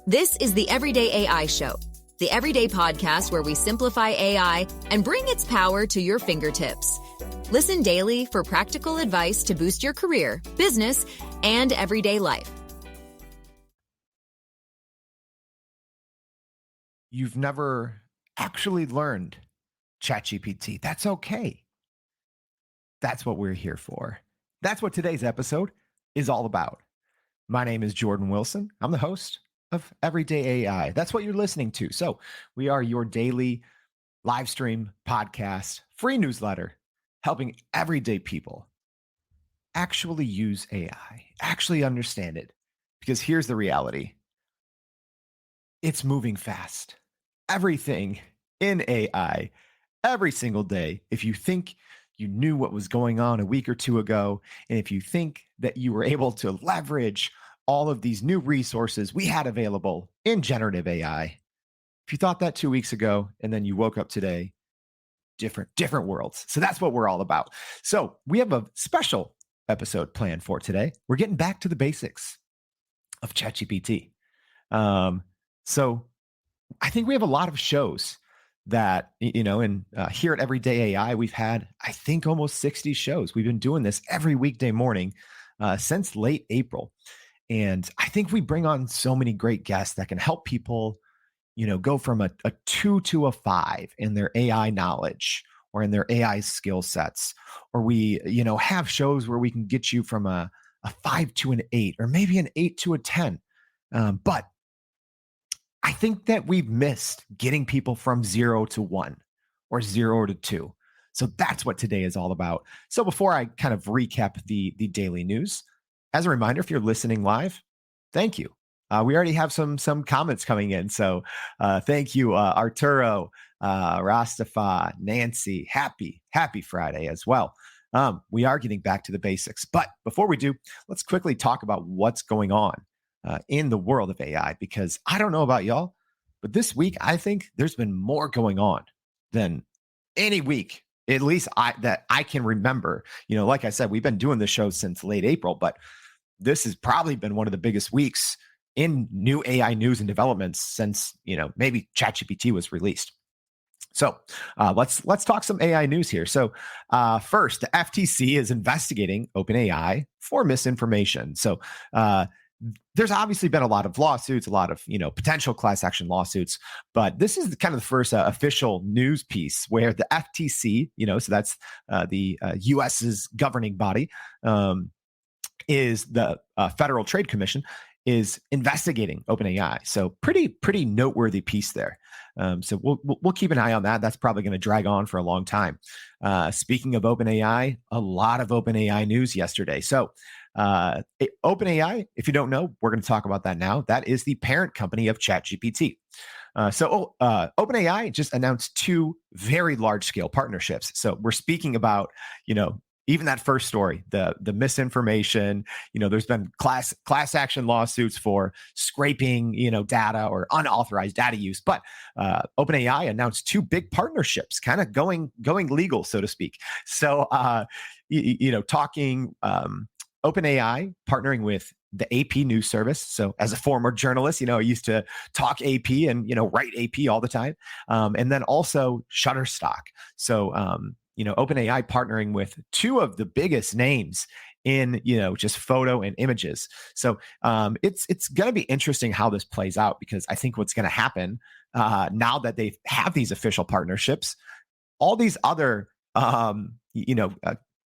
This is the Everyday AI Show, the everyday podcast where we simplify AI and bring its power to your fingertips. Listen daily for practical advice to boost your career, business, and everyday life. You've never actually learned ChatGPT. That's okay. That's what we're here for. That's what today's episode is all about. My name is Jordan Wilson. I'm the host of Everyday AI. That's what you're listening to. So we are your daily live stream podcast, free newsletter, helping everyday people actually use AI, actually understand it. Because here's the reality. It's moving fast. Everything in AI, every single day. If you think you knew what was going on a week or two ago, and if you think that you were able to leverage all of these new resources we had available in generative AI, if you thought that 2 weeks ago and then you woke up today, different worlds. So that's what we're all about. So we have a special episode planned for today. We're getting back to the basics of ChatGPT. So I think we have a lot of shows that, and here at Everyday AI, we've had, I think, almost 60 shows. We've been doing this every weekday morning since late April. And I think we bring on so many great guests that can help people, go from a 2 to a 5 in their AI knowledge or in their AI skill sets. Or we, have shows where we can get you from a 5 to an 8, or maybe an 8 to a 10. But I think that we've missed getting people from 0 to 1 or 0 to 2. So that's what today is all about. So before I kind of recap the daily news, as a reminder, if you're listening live, thank you. We already have some comments coming in. So thank you, Arturo, Rastafa, Nancy. Happy Friday as well. We are getting back to the basics. But before we do, let's quickly talk about what's going on in the world of AI, because I don't know about y'all, but this week, I think there's been more going on than any week, at least that I can remember. Like I said, we've been doing this show since late April, but this has probably been one of the biggest weeks in new AI news and developments since, maybe ChatGPT was released. So let's talk some AI news here. So first, the FTC is investigating OpenAI for misinformation. So there's obviously been a lot of lawsuits, a lot of potential class action lawsuits, but this is kind of the first official news piece where the FTC, so that's the U.S.'s governing body, is the Federal Trade Commission, is investigating OpenAI. So pretty noteworthy piece there. So we'll keep an eye on that. That's probably going to drag on for a long time. Speaking of OpenAI, a lot of OpenAI news yesterday. So OpenAI, if you don't know, we're going to talk about that now. That is the parent company of ChatGPT. OpenAI just announced 2 very large-scale partnerships. So we're speaking about, even that first story, the misinformation. There's been class action lawsuits for scraping, data or unauthorized data use. But OpenAI announced 2 big partnerships, kind of going legal, so to speak. So talking. OpenAI partnering with the AP news service. So as a former journalist, I used to talk AP and, write AP all the time. And then also Shutterstock. So, OpenAI partnering with 2 of the biggest names in, just photo and images. So it's going to be interesting how this plays out, because I think what's going to happen now that they have these official partnerships, all these other,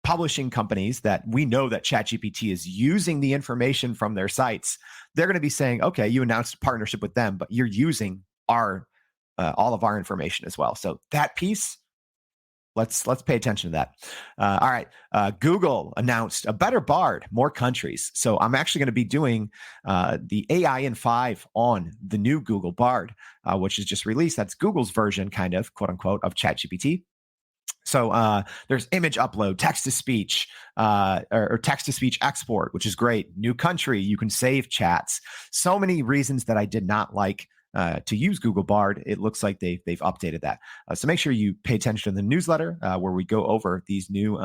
publishing companies that we know that ChatGPT is using the information from their sites, they're going to be saying, okay, you announced a partnership with them, but you're using our all of our information as well. So that piece, let's pay attention to that. All right. Google announced a better BART, more countries. So I'm actually going to be doing the AI in 5 on the new Google BART, which is just released. That's Google's version, kind of, quote unquote, of ChatGPT. So there's image upload, text to speech, or text to speech export, which is great. New country, you can save chats. So many reasons that I did not like to use Google BART. It looks like they've updated that. So make sure you pay attention to the newsletter where we go over these new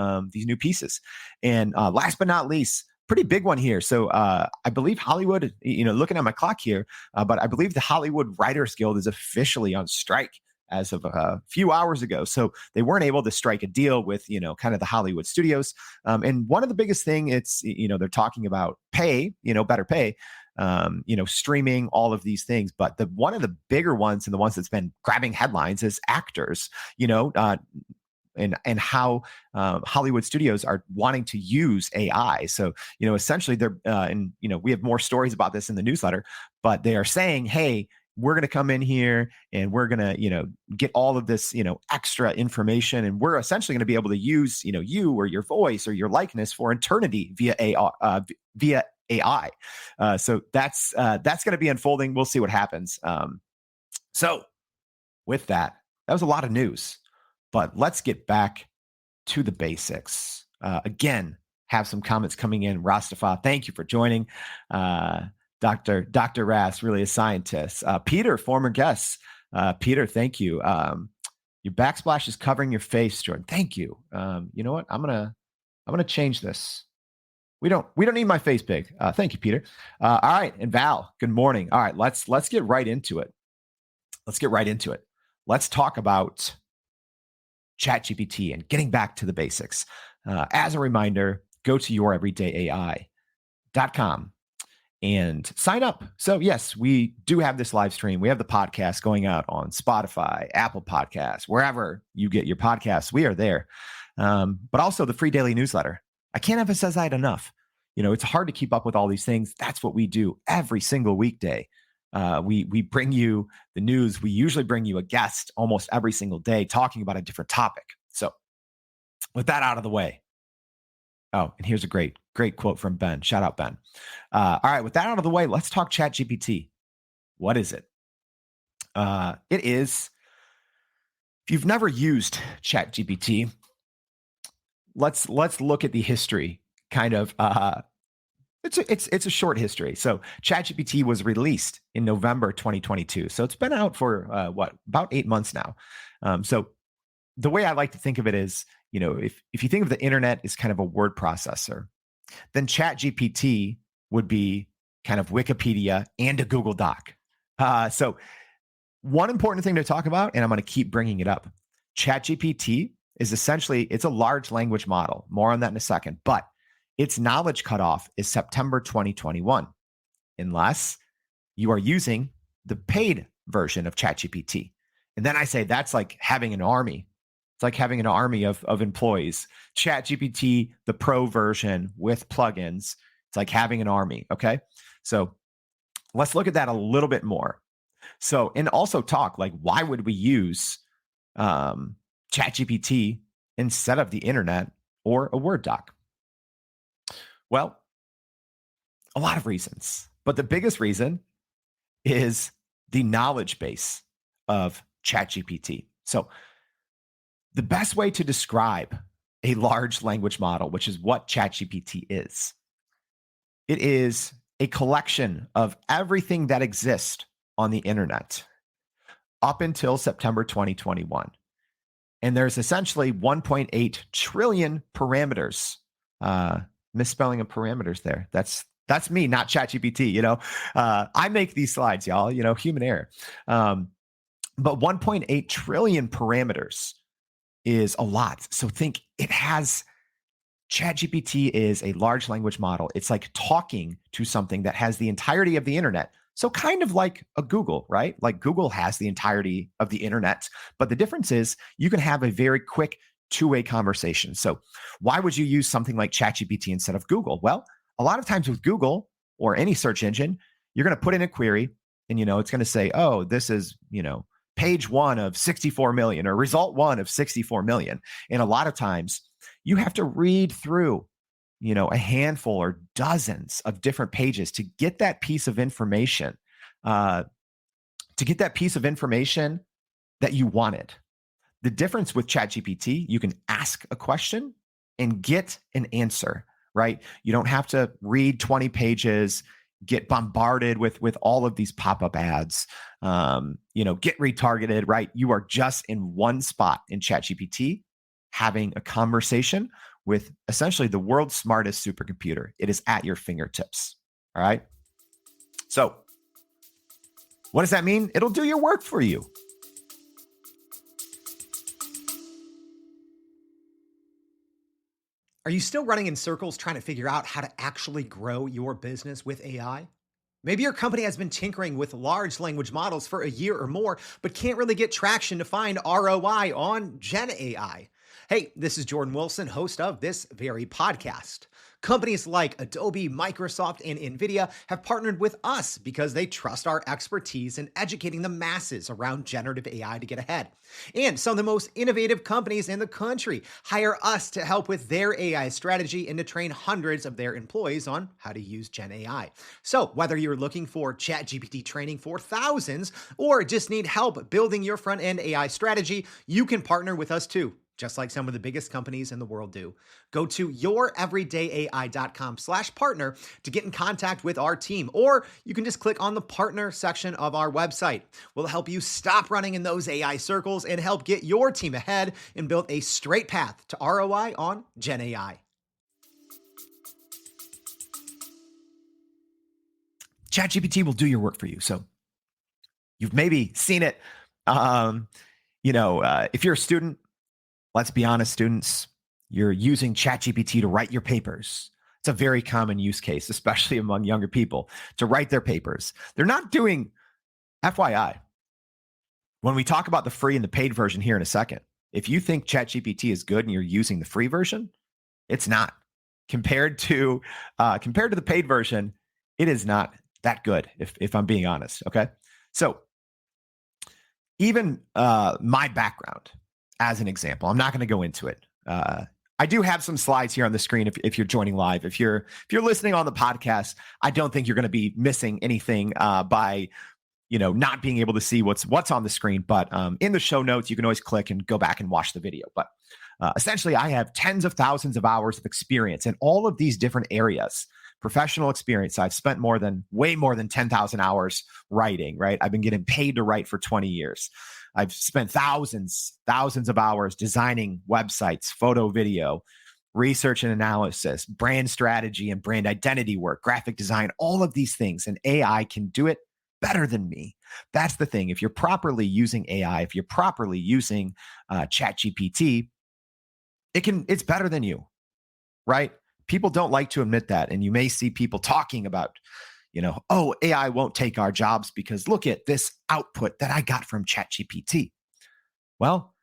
pieces. And last but not least, pretty big one here. So I believe Hollywood, looking at my clock here, but I believe the Hollywood Writers Guild is officially on strike as of a few hours ago. So they weren't able to strike a deal with, kind of the Hollywood studios. And one of the biggest thing they're talking about pay, better pay, streaming, all of these things. But one of the bigger ones and the ones that's been grabbing headlines is actors, and how Hollywood studios are wanting to use AI. So, essentially they're, we have more stories about this in the newsletter, but they are saying, hey, we're going to come in here and we're going to, get all of this, extra information. And we're essentially going to be able to use, you or your voice or your likeness for eternity via AI. So that's going to be unfolding. We'll see what happens. So with that was a lot of news, but let's get back to the basics. Again, have some comments coming in. Rastafa, thank you for joining. Dr. Ras, really a scientist. Peter, former guest. Peter, thank you. Your backsplash is covering your face, Jordan. Thank you. You know what? I'm gonna change this. We don't need my face big. Thank you, Peter. All right, and Val, good morning. All right, let's get right into it. Let's talk about ChatGPT and getting back to the basics. As a reminder, go to youreverydayai.com and sign up. So yes, we do have this live stream. We have the podcast going out on Spotify, Apple Podcasts, wherever you get your podcasts. We are there. But also the free daily newsletter. I can't emphasize that enough. It's hard to keep up with all these things. That's what we do every single weekday. We bring you the news. We usually bring you a guest almost every single day talking about a different topic. So with that out of the way. Oh, and here's a great quote from Ben. Shout out, Ben. All right, with that out of the way, let's talk ChatGPT. What is it? It is, if you've never used ChatGPT, let's look at the history. Kind of, it's a short history. So ChatGPT was released in November 2022. So it's been out for about 8 months now. So the way I like to think of it is, if you think of the internet as kind of a word processor, then ChatGPT would be kind of Wikipedia and a Google Doc. So one important thing to talk about, and I'm going to keep bringing it up, ChatGPT is essentially, it's a large language model. More on that in a second. But its knowledge cutoff is September 2021, unless you are using the paid version of ChatGPT. And then I say that's like having an army. It's like having an army of employees. ChatGPT, the pro version with plugins, it's like having an army, okay? So let's look at that a little bit more. So, and also talk like, why would we use ChatGPT instead of the internet or a Word doc? Well, a lot of reasons, but the biggest reason is the knowledge base of ChatGPT. So the best way to describe a large language model, which is what ChatGPT is, it is a collection of everything that exists on the internet up until September 2021. And there's essentially 1.8 trillion parameters. Misspelling of parameters there. That's me, not ChatGPT. I make these slides, y'all, human error. But 1.8 trillion parameters is a lot. So think ChatGPT is a large language model. It's like talking to something that has the entirety of the internet. So kind of like a Google, right? Like Google has the entirety of the internet, but the difference is you can have a very quick two-way conversation. So why would you use something like ChatGPT instead of Google? Well, a lot of times with Google or any search engine, you're going to put in a query and, it's going to say, oh, this is, page 1 of 64 million or result 1 of 64 million. And a lot of times you have to read through, a handful or dozens of different pages to get that piece of information, that you wanted. The difference with ChatGPT, you can ask a question and get an answer, right? You don't have to read 20 pages, get bombarded with all of these pop-up ads, get retargeted, right? You are just in one spot in ChatGPT having a conversation with essentially the world's smartest supercomputer. It is at your fingertips. All right. So what does that mean? It'll do your work for you. Are you still running in circles trying to figure out how to actually grow your business with AI? Maybe your company has been tinkering with large language models for a year or more, but can't really get traction to find ROI on Gen AI. Hey, this is Jordan Wilson, host of this very podcast. Companies like Adobe, Microsoft, and NVIDIA have partnered with us because they trust our expertise in educating the masses around generative AI to get ahead. And some of the most innovative companies in the country hire us to help with their AI strategy and to train hundreds of their employees on how to use Gen AI. So whether you're looking for ChatGPT training for thousands or just need help building your front-end AI strategy, you can partner with us too, just like some of the biggest companies in the world do. Go to youreverydayai.com/partner to get in contact with our team, or you can just click on the partner section of our website. We'll help you stop running in those AI circles and help get your team ahead and build a straight path to ROI on Gen AI. ChatGPT will do your work for you. So you've maybe seen it. If you're a student, let's be honest, students, you're using ChatGPT to write your papers. It's a very common use case, especially among younger people, to write their papers. They're not doing, FYI, when we talk about the free and the paid version here in a second, if you think ChatGPT is good and you're using the free version, it's not. Compared to the paid version, it is not that good, if I'm being honest, okay? So even my background, as an example, I'm not going to go into it. I do have some slides here on the screen if you're joining live. If you're listening on the podcast, I don't think you're going to be missing anything by not being able to see what's on the screen. But in the show notes, you can always click and go back and watch the video. But essentially, I have tens of thousands of hours of experience in all of these different areas. Professional experience. I've spent way more than 10,000 hours writing, right? I've been getting paid to write for 20 years. I've spent thousands of hours designing websites, photo, video, research and analysis, brand strategy and brand identity work, graphic design, all of these things. And AI can do it better than me. That's the thing. If you're properly using AI, if you're properly using ChatGPT, it's better than you, right? People don't like to admit that. And you may see people talking about, AI won't take our jobs because look at this output that I got from ChatGPT. Well,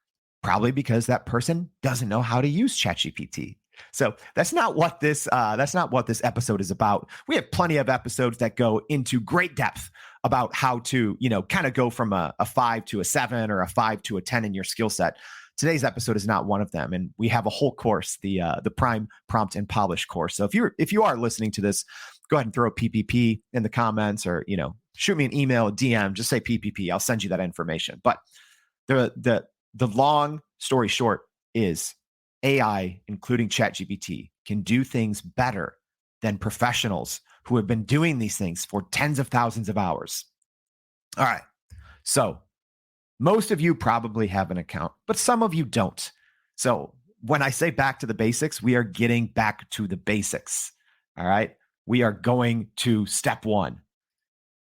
probably because that person doesn't know how to use ChatGPT. So that's not what this episode is about. We have plenty of episodes that go into great depth about how to, kind of go from a 5 to a 7 or a 5 to a 10 in your skill set. Today's episode is not one of them, and we have a whole course, the Prime Prompt and Polish course. So if you are listening to this, go ahead and throw a PPP in the comments, or shoot me an email, a DM, just say PPP. I'll send you that information. But the long story short is AI, including ChatGPT, can do things better than professionals who have been doing these things for tens of thousands of hours. All right, so most of you probably have an account, but some of you don't. So when I say back to the basics, we are getting back to the basics. All right. We are going to step one.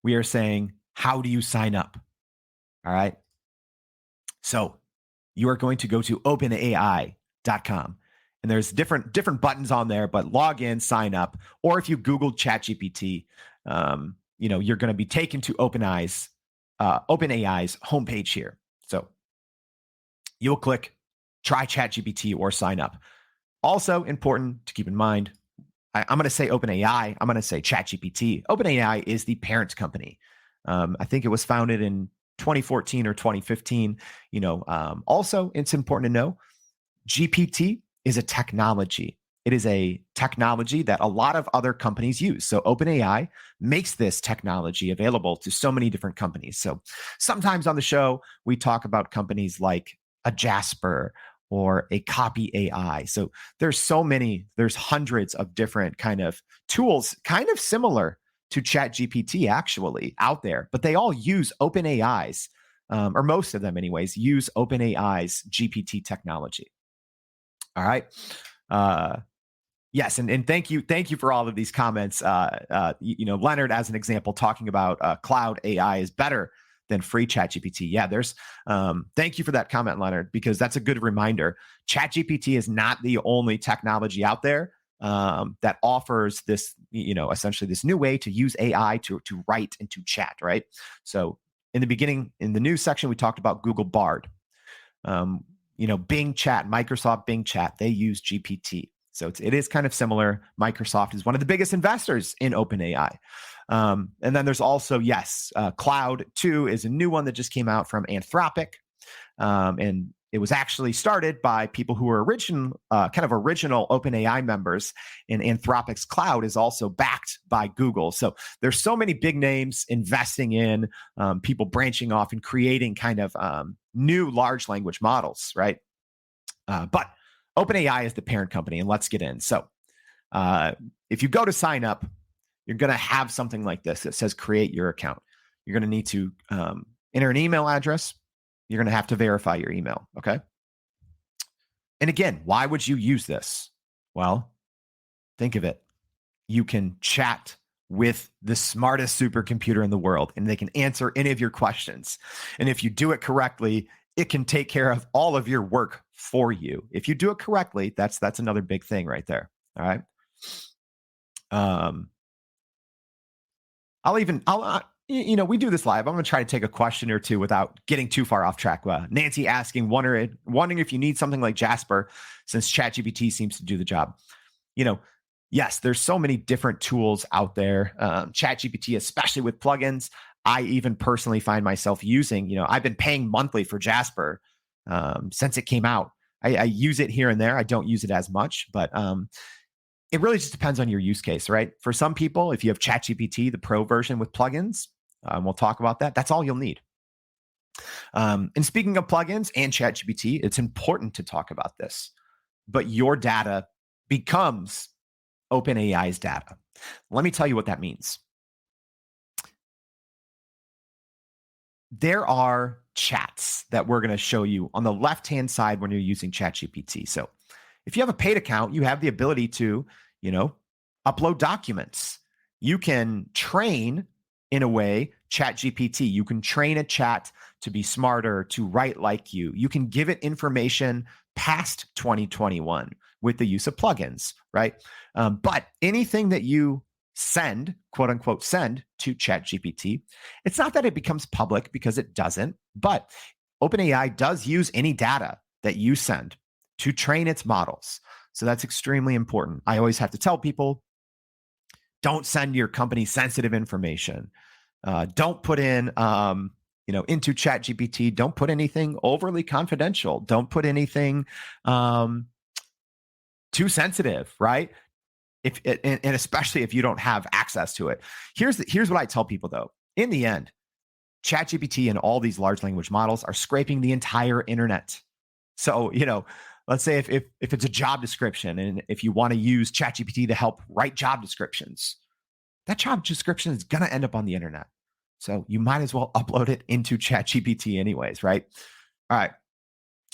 We are saying, how do you sign up? All right. So you are going to go to OpenAI.com. And there's different buttons on there, but log in, sign up. Or if you Google ChatGPT, you're going to be taken to OpenAI's homepage here. So you'll click try ChatGPT or sign up. Also important to keep in mind, I'm going to say OpenAI. I'm going to say ChatGPT. OpenAI is the parent company. I think it was founded in 2014 or 2015. Also, it's important to know GPT is a technology. It is a technology that a lot of other companies use. So OpenAI makes this technology available to so many different companies. So sometimes on the show, we talk about companies like a Jasper or a Copy AI. So there's hundreds of different kind of tools, kind of similar to ChatGPT actually out there, but they all use OpenAI's, or most of them anyways, use OpenAI's GPT technology. All right. Yes, and thank you for all of these comments. Leonard, as an example, talking about cloud AI is better than free ChatGPT. Yeah, there's. Thank you for that comment, Leonard, because that's a good reminder. ChatGPT is not the only technology out there that offers this, essentially this new way to use AI to write and to chat. Right. So in the beginning, in the news section, we talked about Google BART. Bing Chat, Microsoft Bing Chat, they use GPT. So it is kind of similar. Microsoft is one of the biggest investors in OpenAI. And then there's also, Cloud 2 is a new one that just came out from Anthropic. And it was actually started by people who were original OpenAI members. And Anthropic's Cloud is also backed by Google. So there's so many big names investing in people branching off and creating kind of new large language models, right? But OpenAI is the parent company, and let's get in. So if you go to sign up, you're going to have something like this that says create your account. You're going to need to enter an email address. You're going to have to verify your email, okay? And again, why would you use this? Well, think of it. You can chat with the smartest supercomputer in the world, and they can answer any of your questions. And if you do it correctly, it can take care of all of your work for you. If you do it correctly, that's another big thing right there. All right. We do this live. I'm going to try to take a question or two without getting too far off track. Nancy asking, wondering if you need something like Jasper, since ChatGPT seems to do the job. Yes, there's so many different tools out there. ChatGPT, especially with plugins. I even personally find myself using, I've been paying monthly for Jasper since it came out. I use it here and there. I don't use it as much, but it really just depends on your use case, right? For some people, if you have ChatGPT, the pro version with plugins, we'll talk about that. That's all you'll need. And speaking of plugins and ChatGPT, it's important to talk about this, but your data becomes OpenAI's data. Let me tell you what that means. There are chats that we're going to show you on the left-hand side when you're using ChatGPT. So if you have a paid account, you have the ability to, upload documents. You can train, in a way, ChatGPT. You can train a chat to be smarter, to write like you. You can give it information past 2021 with the use of plugins, right? But anything that you send, quote unquote, send to ChatGPT, it's not that it becomes public, because it doesn't, but OpenAI does use any data that you send to train its models. So that's extremely important. I always have to tell people, don't send your company sensitive information. Don't put in, into ChatGPT, don't put anything overly confidential. Don't put anything too sensitive, right? And especially if you don't have access to it. Here's what I tell people though. In the end, ChatGPT and all these large language models are scraping the entire internet. So, let's say if it's a job description, and if you want to use ChatGPT to help write job descriptions, that job description is going to end up on the internet. So you might as well upload it into ChatGPT anyways, right? All right.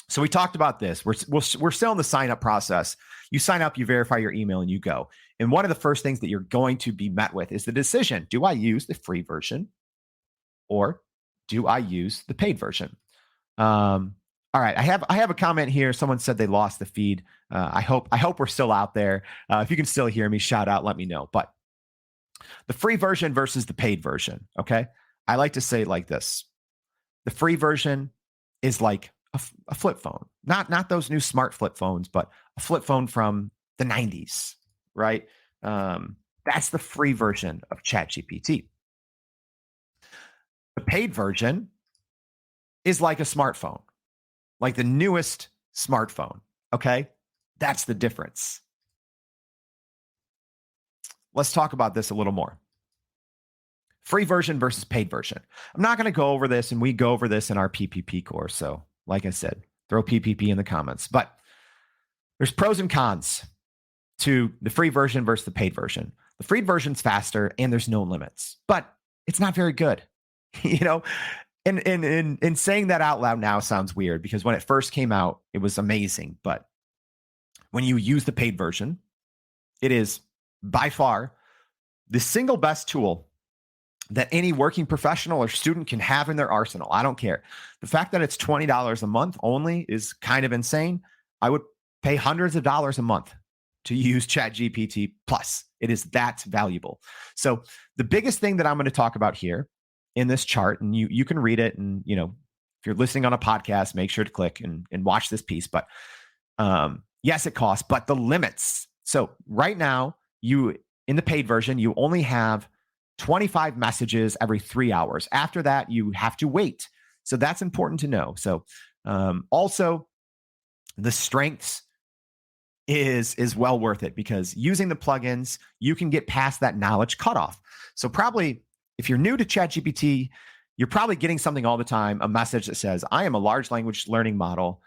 So we talked about this. We're still in the sign up process. You sign up, you verify your email, and you go. And one of the first things that you're going to be met with is the decision: do I use the free version, or do I use the paid version? All right, I have a comment here. Someone said they lost the feed. I hope we're still out there. If you can still hear me, shout out, let me know. But the free version versus the paid version. Okay, I like to say it like this: the free version is like a flip phone, not those new smart flip phones, but a flip phone from the 90s, right? That's the free version of ChatGPT. The paid version is like a smartphone, like the newest smartphone, okay? That's the difference. Let's talk about this a little more. Free version versus paid version. I'm not going to go over this, and we go over this in our PPP course. So, like I said, throw PPP in the comments. But there's pros and cons to the free version versus the paid version. The free version's faster, and there's no limits, but it's not very good. And saying that out loud now sounds weird, because when it first came out, it was amazing. But when you use the paid version, it is by far the single best tool that any working professional or student can have in their arsenal. I don't care. The fact that it's $20 a month only is kind of insane. I would pay hundreds of dollars a month to use ChatGPT Plus. It is that valuable. So the biggest thing that I'm going to talk about here in this chart, and you can read it, and if you're listening on a podcast, make sure to click and watch this piece. But yes, it costs, but the limits. So right now, in the paid version, you only have 25 messages every 3 hours. After that, you have to wait. So that's important to know. So also, the strengths is well worth it, because using the plugins, you can get past that knowledge cutoff. So probably if you're new to ChatGPT, you're probably getting something all the time, a message that says, I am a large language learning model.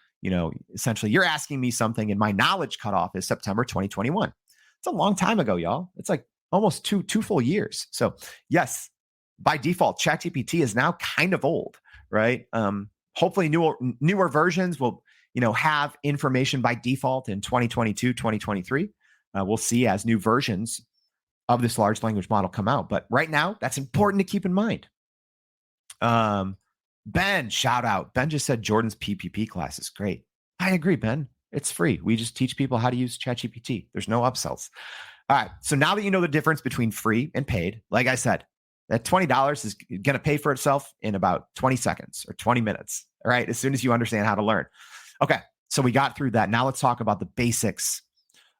Essentially you're asking me something and my knowledge cutoff is September 2021. It's a long time ago, y'all. It's like almost two full years. So by default, ChatGPT is now kind of old, right? Hopefully newer versions will, have information by default in 2022, 2023. We'll see as new versions of this large language model come out. But right now, that's important to keep in mind. Ben, shout out. Ben just said Jordan's PPP class is great. I agree, Ben. It's free. We just teach people how to use ChatGPT. There's no upsells. All right. So now that you know the difference between free and paid, like I said, that $20 is going to pay for itself in about 20 seconds or 20 minutes. All right. As soon as you understand how to learn. Okay. So we got through that. Now let's talk about the basics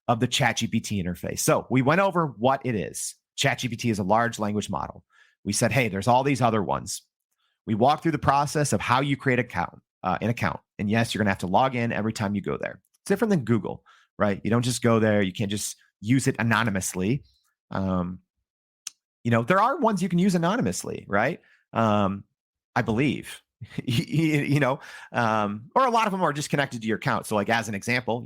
of the ChatGPT interface. So we went over what it is. ChatGPT is a large language model. We said, hey, there's all these other ones. We walked through the process of how you create an account. And yes, you're going to have to log in every time you go there. It's different than Google, right? You don't just go there. You can't just use it anonymously. There are ones you can use anonymously, right? I believe, or a lot of them are just connected to your account. So like as an example,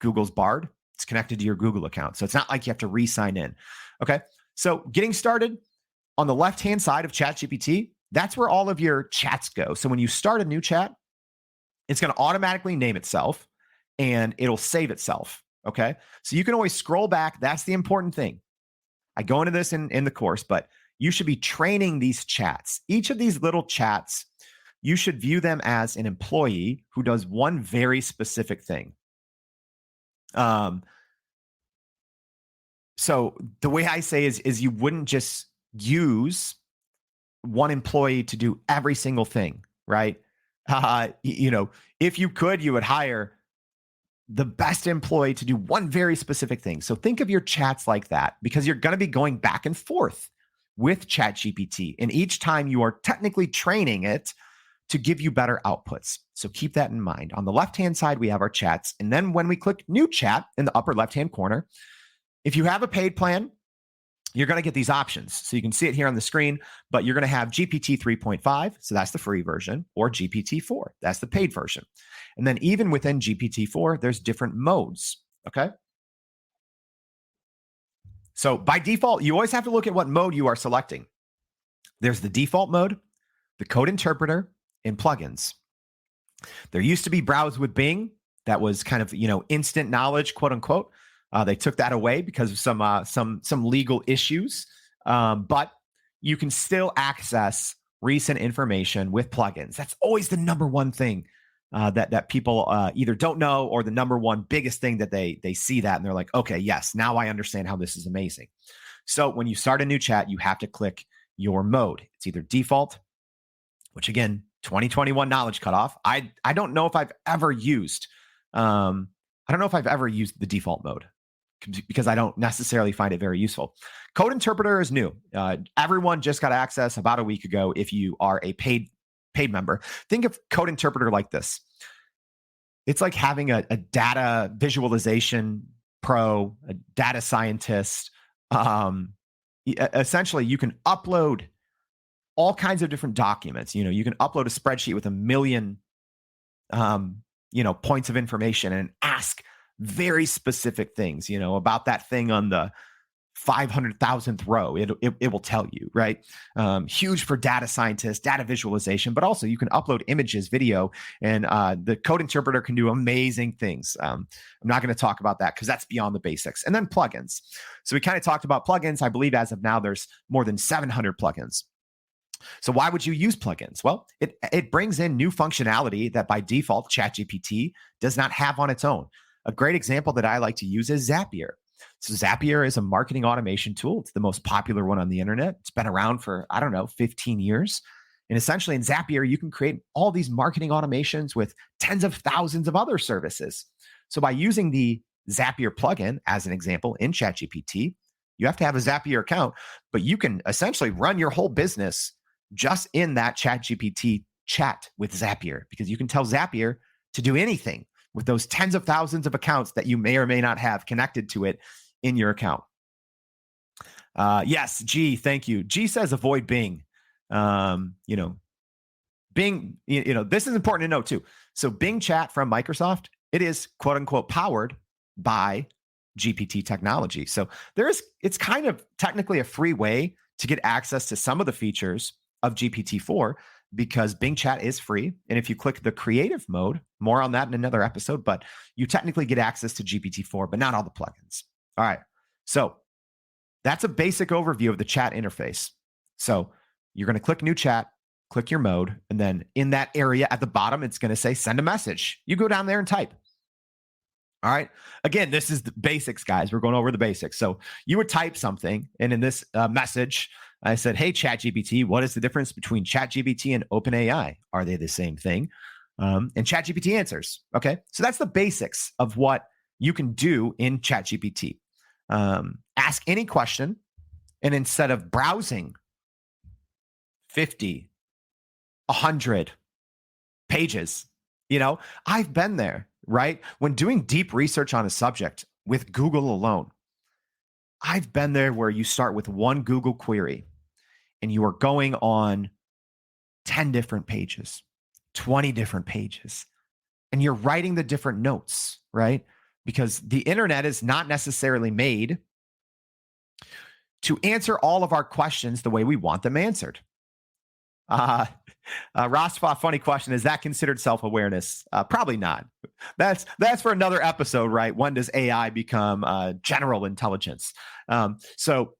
Google's BART, it's connected to your Google account. So it's not like you have to re-sign in. Okay. So getting started, on the left-hand side of ChatGPT, that's where all of your chats go. So when you start a new chat, it's going to automatically name itself and it'll save itself. Okay. So you can always scroll back. That's the important thing. I go into this in the course, but you should be training these chats. Each of these little chats, you should view them as an employee who does one very specific thing. So the way I say is you wouldn't just use one employee to do every single thing, right? If you could, you would hire the best employee to do one very specific thing. So think of your chats like that, because you're going to be going back and forth with ChatGPT. And each time you are technically training it to give you better outputs. So keep that in mind. On the left-hand side, we have our chats. And then when we click new chat in the upper left-hand corner, if you have a paid plan, you're going to get these options. So you can see it here on the screen, but you're going to have GPT 3.5. So that's the free version, or GPT-4. That's the paid version. And then even within GPT-4, there's different modes. Okay. So by default, you always have to look at what mode you are selecting. There's the default mode, the code interpreter, and plugins. There used to be browse with Bing. That was kind of, instant knowledge, quote unquote. They took that away because of some legal issues, but you can still access recent information with plugins. That's always the number one thing that people either don't know, or the number one biggest thing that they see that and they're like, okay, yes, now I understand how this is amazing. So when you start a new chat, you have to click your mode. It's either default, which again, 2021 knowledge cutoff. I don't know if I've ever used. I don't know if I've ever used the default mode, because I don't necessarily find it very useful. Code interpreter is new. Everyone just got access about a week ago. If you are a paid member, think of code interpreter like this. It's like having a data visualization pro, a data scientist. Essentially, you can upload all kinds of different documents. You can upload a spreadsheet with 1 million, points of information and ask very specific things, about that thing on the 500,000th row. It will tell you, right? Huge for data scientists, data visualization, but also you can upload images, video, and the code interpreter can do amazing things. I'm not going to talk about that because that's beyond the basics. And then plugins. So we kind of talked about plugins. I believe as of now, there's more than 700 plugins. So why would you use plugins? Well, it brings in new functionality that by default ChatGPT does not have on its own. A great example that I like to use is Zapier. So Zapier is a marketing automation tool. It's the most popular one on the internet. It's been around for, 15 years. And essentially in Zapier, you can create all these marketing automations with tens of thousands of other services. So by using the Zapier plugin, as an example, in ChatGPT, you have to have a Zapier account, but you can essentially run your whole business just in that ChatGPT chat with Zapier, because you can tell Zapier to do anything with those tens of thousands of accounts that you may or may not have connected to it in your account. Yes, G, thank you. G says avoid Bing. Bing, this is important to know too. So Bing Chat from Microsoft, it is quote unquote powered by GPT technology. So it's kind of technically a free way to get access to some of the features of GPT-4 because Bing Chat is free. And if you click the creative mode, more on that in another episode, but you technically get access to GPT-4, but not all the plugins. All right. So that's a basic overview of the chat interface. So you're going to click new chat, click your mode, and then in that area at the bottom, it's going to say send a message. You go down there and type. All right. Again, this is the basics, guys. We're going over the basics. So you would type something, and in this message, I said, hey, ChatGPT, what is the difference between ChatGPT and OpenAI? Are they the same thing? And ChatGPT answers. Okay. So that's the basics of what you can do in ChatGPT. Ask any question, and instead of browsing 50, 100 pages, I've been there, right? When doing deep research on a subject with Google alone, I've been there where you start with one Google query and you are going on 10 different pages, 20 different pages, and you're writing the different notes, right? Because the internet is not necessarily made to answer all of our questions the way we want them answered. Rosfa, funny question. Is that considered self-awareness? Probably not. That's for another episode, right? When does AI become general intelligence? So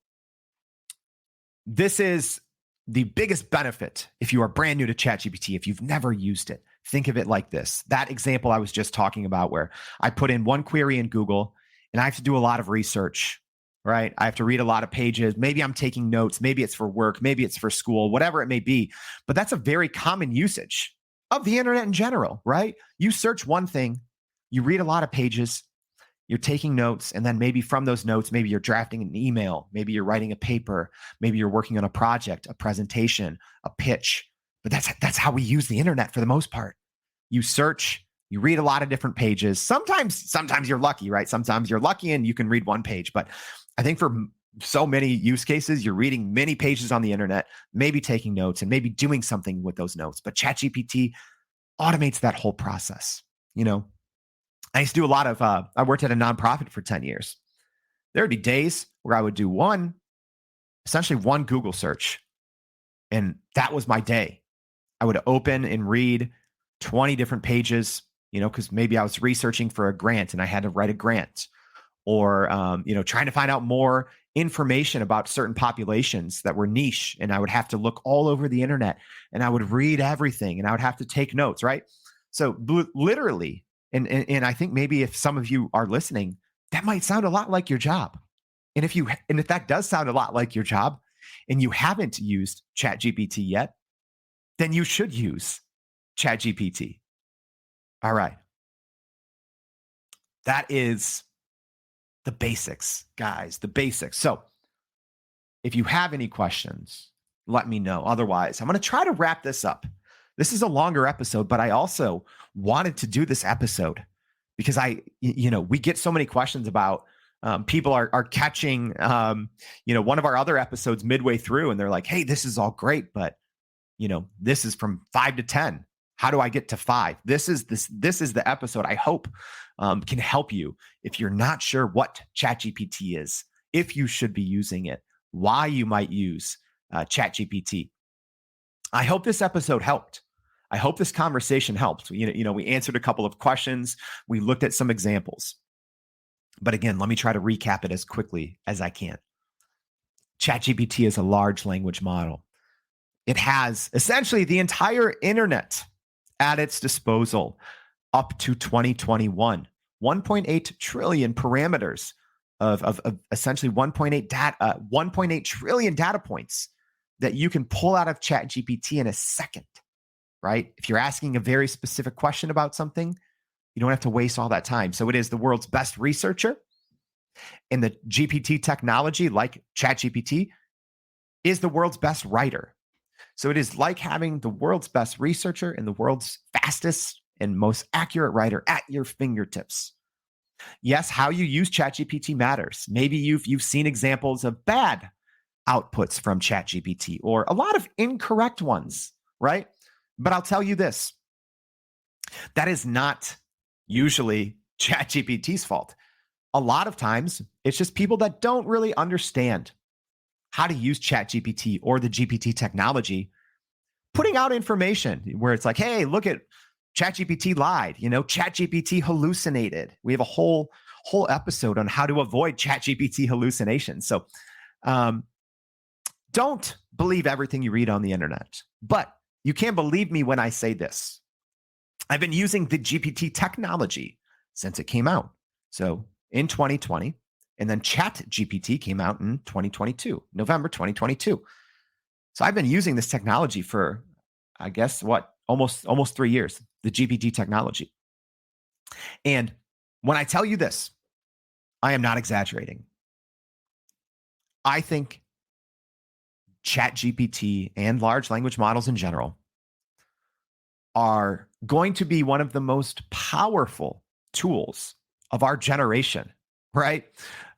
this is the biggest benefit if you are brand new to ChatGPT, if you've never used it. Think of it like this. That example I was just talking about where I put in one query in Google and I have to do a lot of research, right? I have to read a lot of pages. Maybe I'm taking notes. Maybe it's for work. Maybe it's for school, whatever it may be. But that's a very common usage of the internet in general, right? You search one thing, you read a lot of pages, you're taking notes, and then maybe from those notes, maybe you're drafting an email, maybe you're writing a paper, maybe you're working on a project, a presentation, a pitch. But that's how we use the internet for the most part. You search, you read a lot of different pages. Sometimes you're lucky, right? Sometimes you're lucky and you can read one page. But I think for so many use cases, you're reading many pages on the internet, maybe taking notes and maybe doing something with those notes. But ChatGPT automates that whole process. I used to do a lot of, I worked at a nonprofit for 10 years. There would be days where I would do essentially one Google search. And that was my day. I would open and read 20 different pages, because maybe I was researching for a grant and I had to write a grant, or, trying to find out more information about certain populations that were niche. And I would have to look all over the internet and I would read everything and I would have to take notes, right? So literally, and I think maybe if some of you are listening, that might sound a lot like your job. And if that does sound a lot like your job and you haven't used ChatGPT yet, then you should use ChatGPT. All right. That is the basics, guys, the basics. So if you have any questions, let me know. Otherwise, I'm going to try to wrap this up. This is a longer episode, but I also wanted to do this episode because we get so many questions about people are catching, one of our other episodes midway through and they're like, hey, this is all great, but this is from 5 to 10. How do I get to 5? This is the episode I hope can help you if you're not sure what ChatGPT is, if you should be using it, why you might use ChatGPT. I hope this episode helped. I hope this conversation helped. We answered a couple of questions. We looked at some examples. But again, let me try to recap it as quickly as I can. ChatGPT is a large language model. It has essentially the entire internet at its disposal up to 2021. 1.8 trillion parameters of essentially 1.8 trillion data points that you can pull out of ChatGPT in a second, right? If you're asking a very specific question about something, you don't have to waste all that time. So it is the world's best researcher. And the GPT technology, like ChatGPT, is the world's best writer. So it is like having the world's best researcher and the world's fastest and most accurate writer at your fingertips. Yes, how you use ChatGPT matters. Maybe you've seen examples of bad outputs from ChatGPT or a lot of incorrect ones, right? But I'll tell you this, that is not usually ChatGPT's fault. A lot of times, it's just people that don't really understand how to use ChatGPT or the GPT technology, putting out information where it's like, hey, look at ChatGPT lied, ChatGPT hallucinated. We have a whole episode on how to avoid ChatGPT hallucinations. So don't believe everything you read on the internet, but you can believe me when I say this. I've been using the GPT technology since it came out. So in 2020, and then ChatGPT came out in 2022, November 2022. So I've been using this technology for, I guess, almost 3 years, the GPT technology. And when I tell you this, I am not exaggerating. I think ChatGPT and large language models in general are going to be one of the most powerful tools of our generation, right?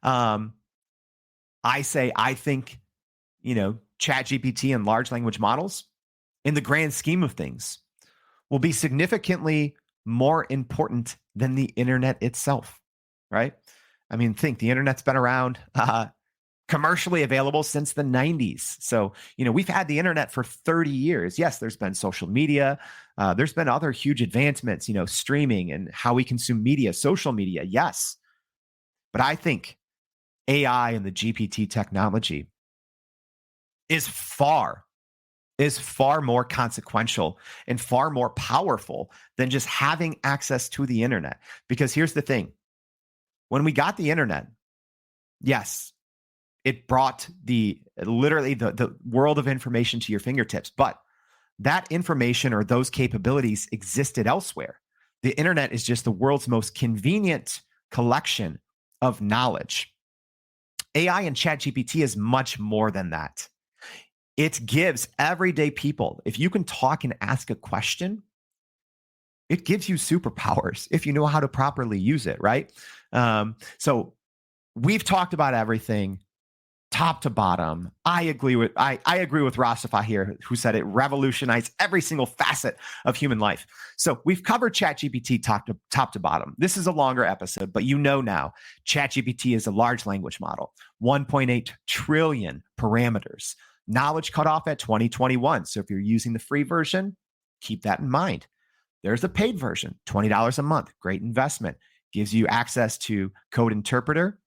I think, ChatGPT and large language models, in the grand scheme of things, will be significantly more important than the internet itself, right? I mean, think the internet's been around, commercially available since the 90s. So, we've had the internet for 30 years. Yes, there's been social media. There's been other huge advancements, streaming and how we consume media, social media. Yes. But I think AI and the GPT technology is far more consequential and far more powerful than just having access to the internet. Because here's the thing. When we got the internet, yes, it brought literally the world of information to your fingertips, but that information or those capabilities existed elsewhere. The internet is just the world's most convenient collection of knowledge. AI and ChatGPT is much more than that. It gives everyday people, if you can talk and ask a question, it gives you superpowers if you know how to properly use it, right? So we've talked about everything, top to bottom. I agree with Rastafari here, who said it revolutionized every single facet of human life. So we've covered ChatGPT top to bottom. This is a longer episode, but now ChatGPT is a large language model, 1.8 trillion parameters. Knowledge cut off at 2021. So if you're using the free version, keep that in mind. There's a paid version, $20 a month. Great investment. Gives you access to code interpreter,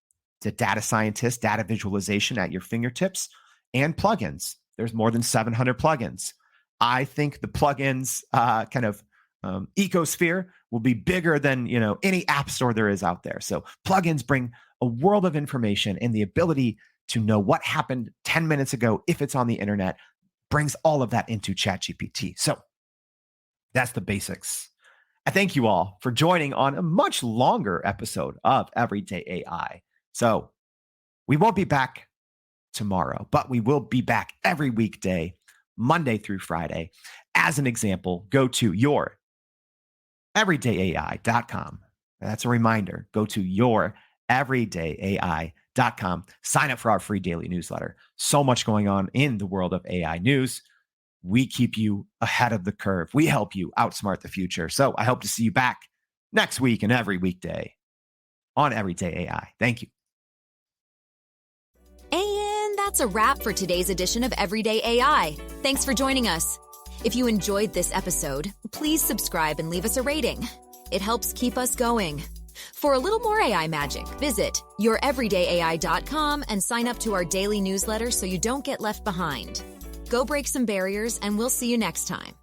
to data scientist, data visualization at your fingertips, and plugins. There's more than 700 plugins. I think the plugins ecosphere will be bigger than any app store there is out there. So plugins bring a world of information, and the ability to know what happened 10 minutes ago if it's on the internet brings all of that into ChatGPT. So that's the basics. I thank you all for joining on a much longer episode of Everyday AI. So we won't be back tomorrow, but we will be back every weekday, Monday through Friday. As an example, go to youreverydayai.com. That's a reminder. Go to youreverydayai.com. Sign up for our free daily newsletter. So much going on in the world of AI news. We keep you ahead of the curve. We help you outsmart the future. So I hope to see you back next week and every weekday on Everyday AI. Thank you. that's a wrap for today's edition of Everyday AI. Thanks for joining us. If you enjoyed this episode, please subscribe and leave us a rating. It helps keep us going. For a little more AI magic, visit youreverydayai.com and sign up to our daily newsletter so you don't get left behind. Go break some barriers, and we'll see you next time.